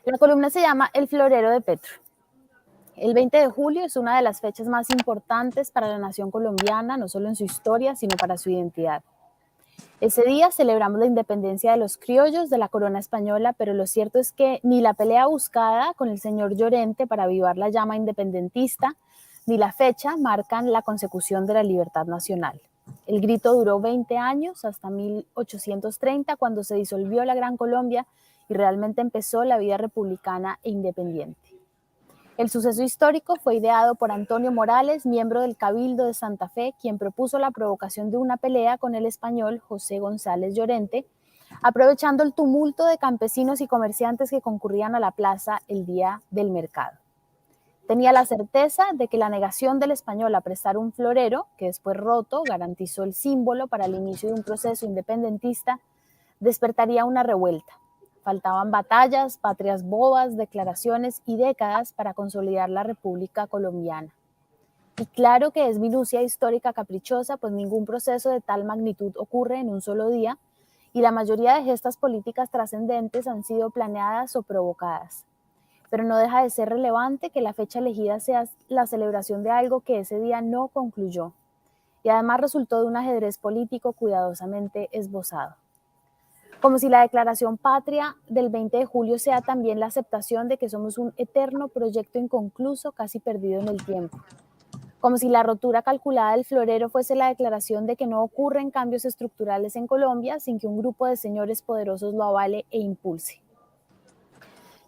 La columna se llama El Florero de Petro. El 20 de julio es una de las fechas más importantes para la nación colombiana, no solo en su historia, sino para su identidad. Ese día celebramos la independencia de los criollos de la corona española, pero lo cierto es que ni la pelea buscada con el señor Llorente para avivar la llama independentista, ni la fecha marcan la consecución de la libertad nacional. El grito duró 20 años, hasta 1830, cuando se disolvió la Gran Colombia y realmente empezó la vida republicana e independiente. El suceso histórico fue ideado por Antonio Morales, miembro del Cabildo de Santa Fe, quien propuso la provocación de una pelea con el español José González Llorente, aprovechando el tumulto de campesinos y comerciantes que concurrían a la plaza el día del mercado. Tenía la certeza de que la negación del español a prestar un florero, que después roto garantizó el símbolo para el inicio de un proceso independentista, despertaría una revuelta. Faltaban batallas, patrias bobas, declaraciones y décadas para consolidar la República Colombiana. Y claro que es minucia histórica caprichosa, pues ningún proceso de tal magnitud ocurre en un solo día, y la mayoría de gestas políticas trascendentes han sido planeadas o provocadas. Pero no deja de ser relevante que la fecha elegida sea la celebración de algo que ese día no concluyó, y además resultó de un ajedrez político cuidadosamente esbozado. Como si la declaración patria del 20 de julio sea también la aceptación de que somos un eterno proyecto inconcluso, casi perdido en el tiempo. Como si la rotura calculada del florero fuese la declaración de que no ocurren cambios estructurales en Colombia sin que un grupo de señores poderosos lo avale e impulse.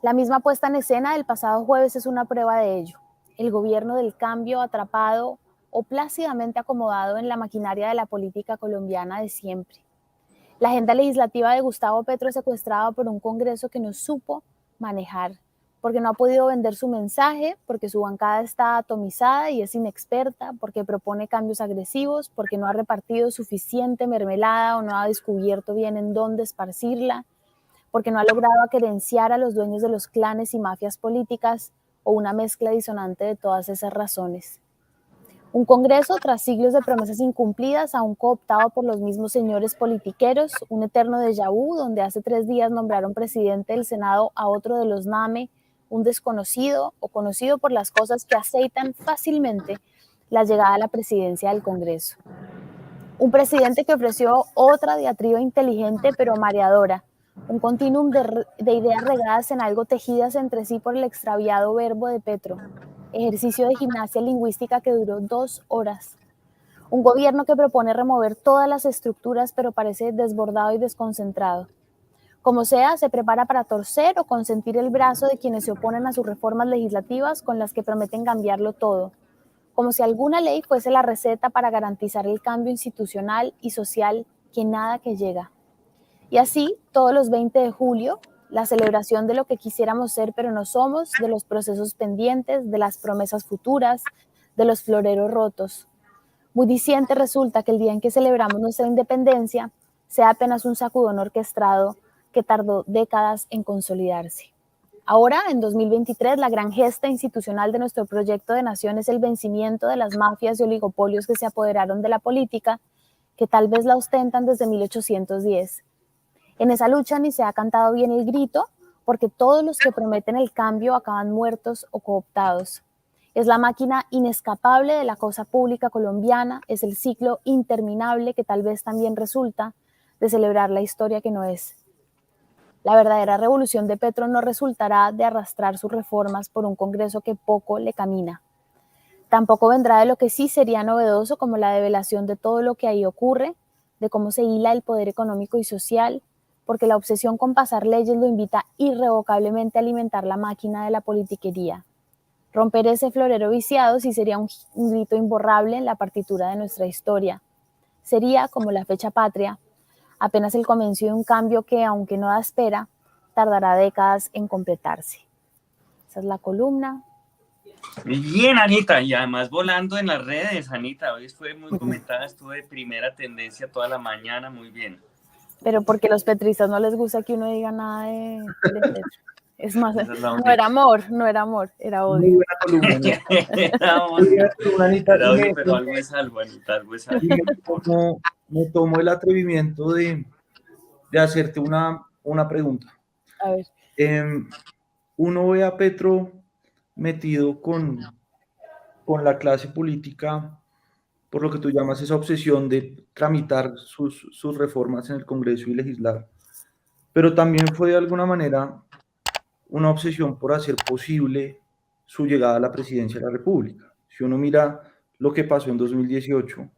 La misma puesta en escena del pasado jueves es una prueba de ello. El gobierno del cambio atrapado o plácidamente acomodado en la maquinaria de la política colombiana de siempre. La agenda legislativa de Gustavo Petro secuestrada por un Congreso que no supo manejar, porque no ha podido vender su mensaje, porque su bancada está atomizada y es inexperta, porque propone cambios agresivos, porque no ha repartido suficiente mermelada o no ha descubierto bien en dónde esparcirla, porque no ha logrado querenciar a los dueños de los clanes y mafias políticas, o una mezcla disonante de todas esas razones. Un Congreso, tras siglos de promesas incumplidas, aún cooptado por los mismos señores politiqueros, un eterno déjà vu, donde hace 3 días nombraron presidente del Senado a otro de los NAME, un desconocido o conocido por las cosas que aceitan fácilmente la llegada a la presidencia del Congreso. Un presidente que ofreció otra diatriba inteligente pero mareadora, un continuum de ideas regadas en algo tejidas entre sí por el extraviado verbo de Petro, ejercicio de gimnasia lingüística que duró 2 horas. Un gobierno que propone remover todas las estructuras, pero parece desbordado y desconcentrado. Como sea, se prepara para torcer o consentir el brazo de quienes se oponen a sus reformas legislativas con las que prometen cambiarlo todo, como si alguna ley fuese la receta para garantizar el cambio institucional y social que nada que llega. Y así, todos los 20 de julio, la celebración de lo que quisiéramos ser pero no somos, de los procesos pendientes, de las promesas futuras, de los floreros rotos. Muy diciente resulta que el día en que celebramos nuestra independencia sea apenas un sacudón orquestado que tardó décadas en consolidarse. Ahora, en 2023, la gran gesta institucional de nuestro proyecto de nación es el vencimiento de las mafias y oligopolios que se apoderaron de la política, que tal vez la ostentan desde 1810. En esa lucha ni se ha cantado bien el grito, porque todos los que prometen el cambio acaban muertos o cooptados. Es la máquina inescapable de la cosa pública colombiana, es el ciclo interminable que tal vez también resulta de celebrar la historia que no es. La verdadera revolución de Petro no resultará de arrastrar sus reformas por un Congreso que poco le camina. Tampoco vendrá de lo que sí sería novedoso, como la develación de todo lo que ahí ocurre, de cómo se hila el poder económico y social, porque la obsesión con pasar leyes lo invita irrevocablemente a alimentar la máquina de la politiquería. Romper ese florero viciado sí sería un grito imborrable en la partitura de nuestra historia. Sería, como la fecha patria, apenas el comienzo de un cambio que, aunque no da espera, tardará décadas en completarse. Esa es la columna. Muy bien, Anita, y además volando en las redes, Anita, hoy fue muy comentada, estuvo de primera tendencia toda la mañana, muy bien. Pero porque a los petristas no les gusta que uno diga nada de Petro. Es más, no era amor, era odio. Muy buena columna, ¿no? Era odio, pero algo es algo, Anita, algo es algo. Me tomo el atrevimiento de hacerte una pregunta. A ver. uno ve a Petro metido con la clase política por lo que tú llamas esa obsesión de tramitar sus reformas en el Congreso y legislar, pero también fue de alguna manera una obsesión por hacer posible su llegada a la presidencia de la República. Si uno mira lo que pasó en 2018,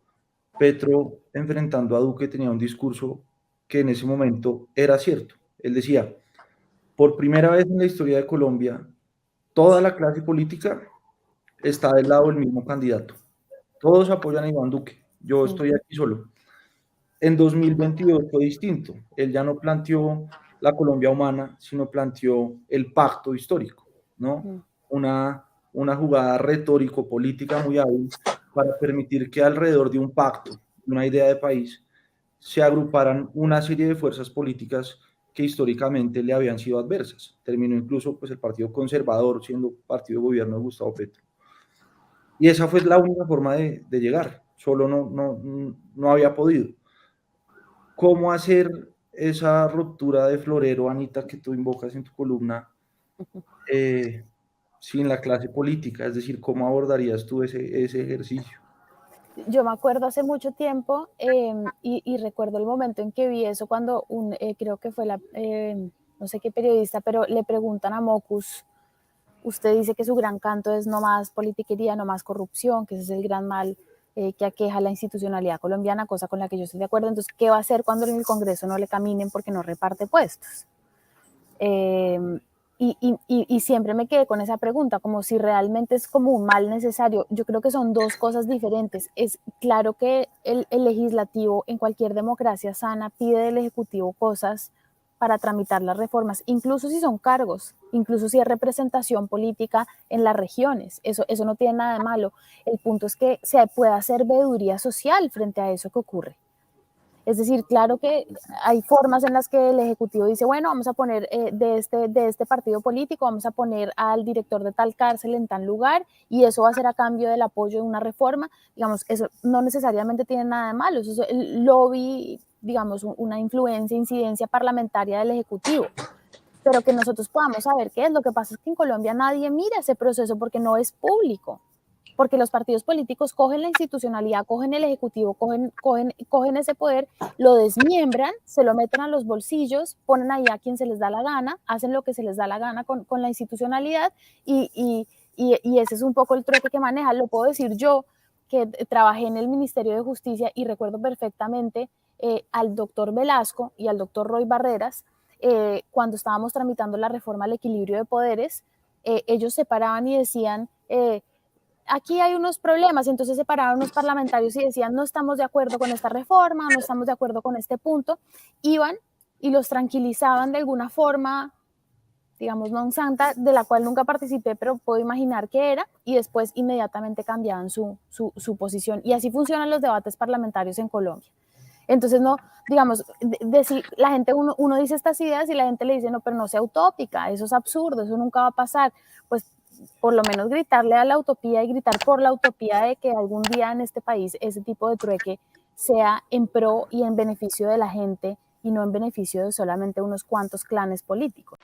Petro enfrentando a Duque tenía un discurso que en ese momento era cierto. Él decía, por primera vez en la historia de Colombia, toda la clase política está del lado del mismo candidato. Todos apoyan a Iván Duque. Yo estoy aquí solo. En 2022 fue distinto. Él ya no planteó la Colombia humana, sino planteó el pacto histórico, ¿no? Una jugada retórico-política muy hábil para permitir que alrededor de un pacto, una idea de país, se agruparan una serie de fuerzas políticas que históricamente le habían sido adversas. Terminó incluso pues, el Partido Conservador siendo partido de gobierno de Gustavo Petro. Y esa fue la única forma de llegar. Solo no había podido. ¿Cómo hacer esa ruptura de florero, Anita, que tú invocas en tu columna, sin la clase política? Es decir, ¿cómo abordarías tú ese ejercicio? Yo me acuerdo hace mucho tiempo y recuerdo el momento en que vi eso cuando creo que fue no sé qué periodista, pero le preguntan a Mocus, usted dice que su gran canto es no más politiquería, no más corrupción, que ese es el gran mal que aqueja la institucionalidad colombiana, cosa con la que yo estoy de acuerdo. Entonces, ¿qué va a hacer cuando en el Congreso no le caminen porque no reparte puestos? Y siempre me quedé con esa pregunta, como si realmente es como un mal necesario. Yo creo que son dos cosas diferentes. Es claro que el legislativo en cualquier democracia sana pide del ejecutivo cosas para tramitar las reformas, incluso si son cargos, incluso si es representación política en las regiones. Eso no tiene nada de malo. El punto es que se pueda hacer veeduría social frente a eso que ocurre. Es decir, claro que hay formas en las que el Ejecutivo dice, bueno, vamos a poner de este partido político, vamos a poner al director de tal cárcel en tal lugar y eso va a ser a cambio del apoyo de una reforma. Digamos, eso no necesariamente tiene nada de malo, eso es el lobby, digamos, una influencia, incidencia parlamentaria del Ejecutivo. Pero que nosotros podamos saber qué es. Lo que pasa es que en Colombia nadie mira ese proceso porque no es público. Porque los partidos políticos cogen la institucionalidad, cogen el ejecutivo, cogen ese poder, lo desmiembran, se lo meten a los bolsillos, ponen ahí a quien se les da la gana, hacen lo que se les da la gana con la institucionalidad y ese es un poco el trueque que maneja. Lo puedo decir yo, que trabajé en el Ministerio de Justicia y recuerdo perfectamente al doctor Velasco y al doctor Roy Barreras, cuando estábamos tramitando la reforma al equilibrio de poderes, ellos se paraban y decían... aquí hay unos problemas, y entonces se pararon los parlamentarios y decían, no estamos de acuerdo con esta reforma, no estamos de acuerdo con este punto, iban y los tranquilizaban de alguna forma, digamos, non santa, de la cual nunca participé, pero puedo imaginar que era, y después inmediatamente cambiaban su posición. Y así funcionan los debates parlamentarios en Colombia. Entonces, no, digamos, la gente, uno dice estas ideas y la gente le dice, no, pero no sea utópica, eso es absurdo, eso nunca va a pasar. Pues por lo menos gritarle a la utopía y gritar por la utopía de que algún día en este país ese tipo de trueque sea en pro y en beneficio de la gente y no en beneficio de solamente unos cuantos clanes políticos.